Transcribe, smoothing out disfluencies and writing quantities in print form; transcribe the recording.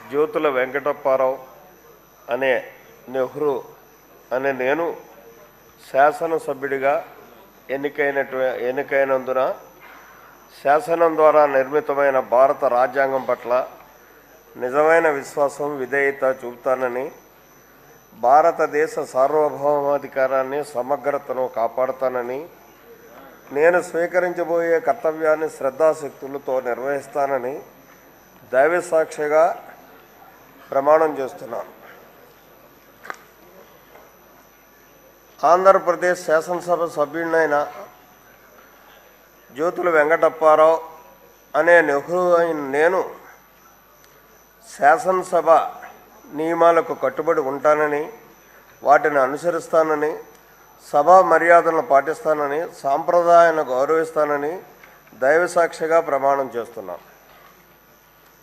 జ్యోతుల వెంకటప్పారావు అనే నెహ్రూ అనే నేను శాసనసభ్యుడిగా ఎన్నికైనందున శాసనం ద్వారా నిర్మితమైన భారత రాజ్యాంగం పట్ల నిజమైన విశ్వాసం విధేయత చూపుతానని, భారతదేశ సార్వభౌమాధికారాన్ని సమగ్రతను కాపాడుతానని, నేను స్వీకరించబోయే కర్తవ్యాన్ని శ్రద్ధాశక్తులతో నిర్వహిస్తానని దైవ సాక్షిగా ప్రమాణం చేస్తున్నాను. ఆంధ్రప్రదేశ్ శాసనసభ సభ్యుడినైన జ్యోతుల వెంకటప్పారావు అనే నెహ్రూ అయిన నేను శాసనసభ నియమాలకు కట్టుబడి ఉంటానని, వాటిని అనుసరిస్తానని, సభా మర్యాదలను పాటిస్తానని, సాంప్రదాయాలను గౌరవిస్తానని దైవ సాక్షిగా ప్రమాణం చేస్తున్నాను.